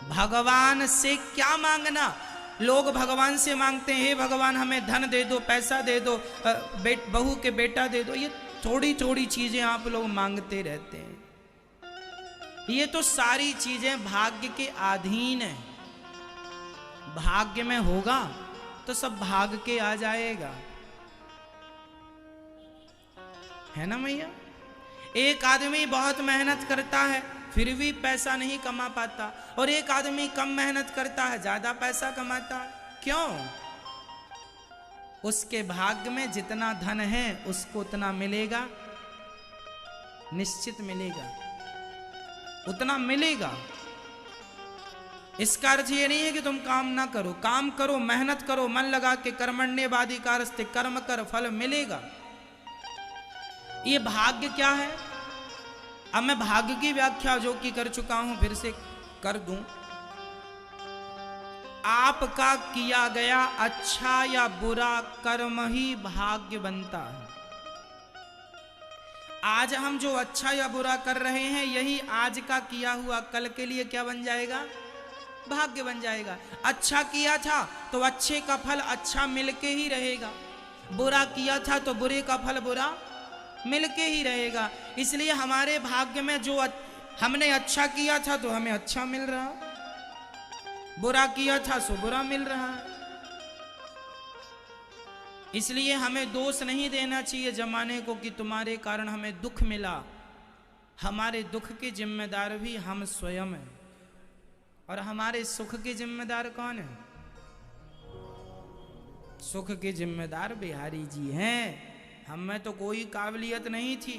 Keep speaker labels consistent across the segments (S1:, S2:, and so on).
S1: भगवान से क्या मांगना। लोग भगवान से मांगते हैं, हे भगवान हमें धन दे दो, पैसा दे दो, बहू के बेटा दे दो। ये थोड़ी थोड़ी चीजें आप लोग मांगते रहते हैं। ये तो सारी चीजें भाग्य के अधीन है। भाग्य में होगा तो सब भाग के आ जाएगा, है ना मैया। एक आदमी बहुत मेहनत करता है फिर भी पैसा नहीं कमा पाता, और एक आदमी कम मेहनत करता है ज्यादा पैसा कमाता है। क्यों? उसके भाग्य में जितना धन है उसको उतना मिलेगा, निश्चित मिलेगा, उतना मिलेगा। इसका अर्थ ये नहीं है कि तुम काम ना करो, काम करो, मेहनत करो, मन लगा के। कर्मण्येवाधिकारस्ते, कर्म कर फल मिलेगा। ये भाग्य क्या है? अब मैं भाग्य की व्याख्या जो कि कर चुका हूं फिर से कर दूं। आपका किया गया अच्छा या बुरा कर्म ही भाग्य बनता है। आज हम जो अच्छा या बुरा कर रहे हैं यही आज का किया हुआ कल के लिए क्या बन जाएगा? भाग्य बन जाएगा। अच्छा किया था तो अच्छे का फल अच्छा मिलके ही रहेगा, बुरा किया था तो बुरे का फल बुरा मिलके ही रहेगा। इसलिए हमारे भाग्य में जो हमने अच्छा किया था तो हमें अच्छा मिल रहा, बुरा किया था सो बुरा मिल रहा है। इसलिए हमें दोष नहीं देना चाहिए जमाने को कि तुम्हारे कारण हमें दुख मिला। हमारे दुख के जिम्मेदार भी हम स्वयं हैं, और हमारे सुख के जिम्मेदार कौन है? सुख के जिम्मेदार बिहारी जी हैं। हमें तो कोई काबिलियत नहीं थी,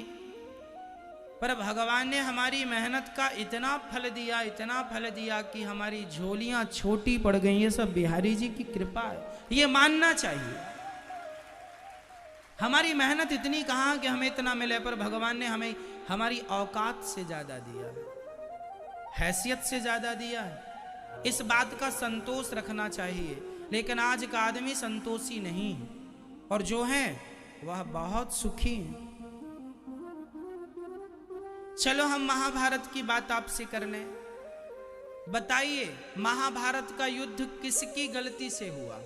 S1: पर भगवान ने हमारी मेहनत का इतना फल दिया, इतना फल दिया कि हमारी झोलियां छोटी पड़ गई। ये सब बिहारी जी की कृपा है, ये मानना चाहिए। हमारी मेहनत इतनी कहां कि हमें इतना मिले, पर भगवान ने हमें हमारी औकात से ज्यादा दिया है, हैसियत से ज्यादा दिया है। इस बात का संतोष रखना चाहिए। लेकिन आज का आदमी संतोषी नहीं है, और जो है वह बहुत सुखी है। चलो हम महाभारत की बात आपसे कर लें। बताइए महाभारत का युद्ध किसकी गलती से हुआ?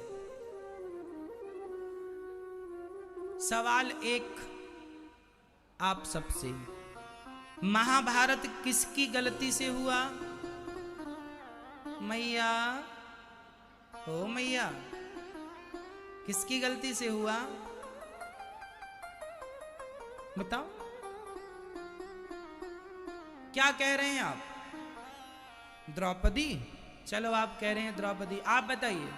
S1: सवाल एक आप सबसे, महाभारत किसकी गलती से हुआ? मैया, ओ मैया, किसकी गलती से हुआ? बताओ, क्या कह रहे हैं आप? द्रौपदी? चलो आप कह रहे हैं द्रौपदी, आप बताइए।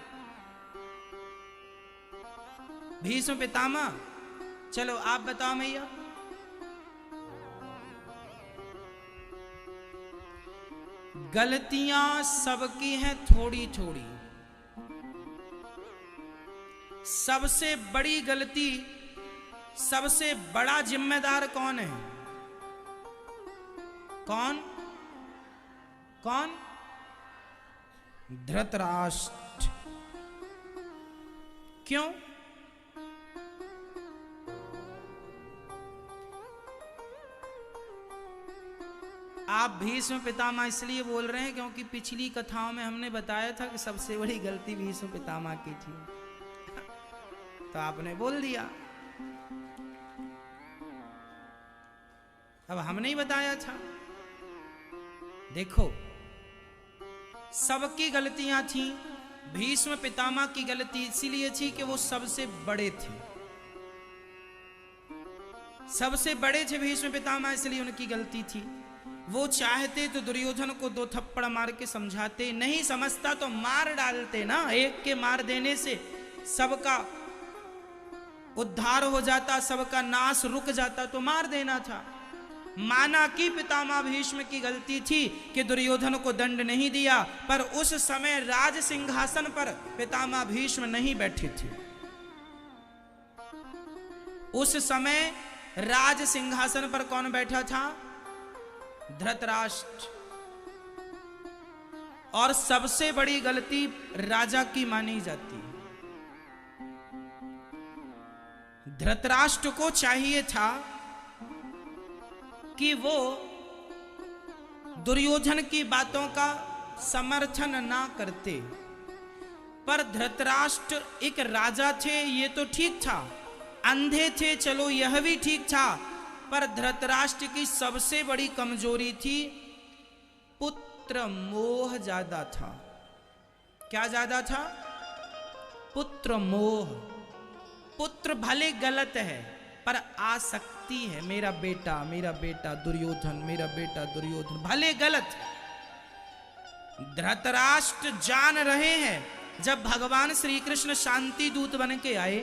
S1: भीष्म पितामह? चलो आप बताओ मैया। गलतियां सबकी हैं थोड़ी थोड़ी। सबसे बड़ी गलती, सबसे बड़ा जिम्मेदार कौन है? कौन? कौन? धृतराष्ट्र। क्यों? आप भीष्म पितामह इसलिए बोल रहे हैं क्योंकि पिछली कथाओं में हमने बताया था कि सबसे बड़ी गलती भीष्म पितामह की थी, तो आपने बोल दिया। अब हमने ही बताया था। देखो, सबकी गलतियां थी। भीष्म पितामह की गलती इसीलिए थी कि वो सबसे बड़े थे, सबसे बड़े थे भीष्म पितामह, इसलिए उनकी गलती थी। वो चाहते तो दुर्योधन को 2 थप्पड़ मार के समझाते, नहीं समझता तो मार डालते ना। एक के मार देने से सबका उद्धार हो जाता, सबका नाश रुक जाता, तो मार देना था। माना कि पितामह भीष्म की गलती थी कि दुर्योधन को दंड नहीं दिया, पर उस समय राज सिंहासन पर पितामह भीष्म नहीं बैठे थे। उस समय राज सिंहासन पर कौन बैठा था? धृतराष्ट्र। और सबसे बड़ी गलती राजा की मानी जाती है। धृतराष्ट्र को चाहिए था कि वो दुर्योधन की बातों का समर्थन ना करते। पर धृतराष्ट्र एक राजा थे, ये तो ठीक था, अंधे थे, चलो यह भी ठीक था, पर धृतराष्ट्र की सबसे बड़ी कमजोरी थी पुत्र मोह ज्यादा था। क्या ज्यादा था? पुत्र मोह। पुत्र भले गलत है पर आसक्ति है, मेरा बेटा दुर्योधन, मेरा बेटा दुर्योधन, भले गलत है। धृतराष्ट्र जान रहे हैं जब भगवान श्री कृष्ण शांति दूत बन के आए,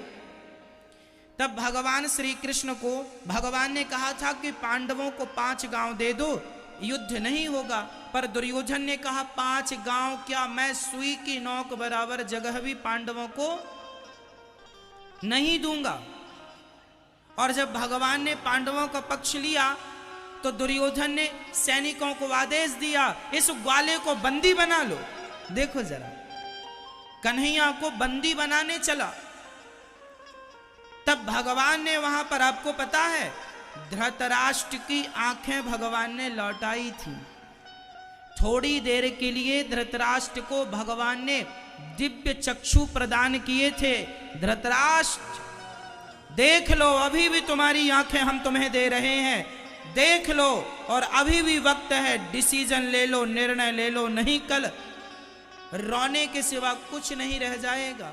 S1: तब भगवान श्री कृष्ण को भगवान ने कहा था कि पांडवों को 5 गांव दे दो, युद्ध नहीं होगा। पर दुर्योधन ने कहा 5 गांव क्या, मैं सुई की नोक बराबर जगह भी पांडवों को नहीं दूंगा। और जब भगवान ने पांडवों का पक्ष लिया तो दुर्योधन ने सैनिकों को आदेश दिया, इस ग्वाले को बंदी बना लो। देखो जरा, कन्हैया को बंदी बनाने चला। तब भगवान ने वहां पर, आपको पता है, धृतराष्ट्र की आंखें भगवान ने लौटाई थी। थोड़ी देर के लिए धृतराष्ट्र को भगवान ने दिव्य चक्षु प्रदान किए थे। धृतराष्ट्र देख लो, अभी भी तुम्हारी आंखें हम तुम्हें दे रहे हैं, देख लो, और अभी भी वक्त है, डिसीजन ले लो, निर्णय ले लो, नहीं कल रोने के सिवा कुछ नहीं रह जाएगा।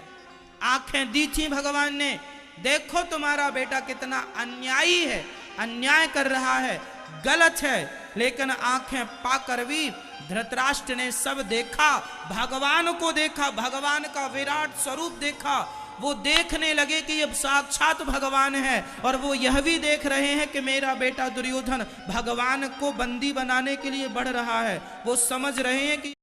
S1: आंखें दी थी भगवान ने, देखो तुम्हारा बेटा कितना अन्यायी है, अन्याय कर रहा है, गलत है, लेकिन आंखें पाकर भी धृतराष्ट्र ने सब देखा, भगवान को देखा, भगवान का विराट स्वरूप देखा। वो देखने लगे कि अब साक्षात भगवान है, और वो यह भी देख रहे हैं कि मेरा बेटा दुर्योधन भगवान को बंदी बनाने के लिए बढ़ रहा है। वो समझ रहे हैं कि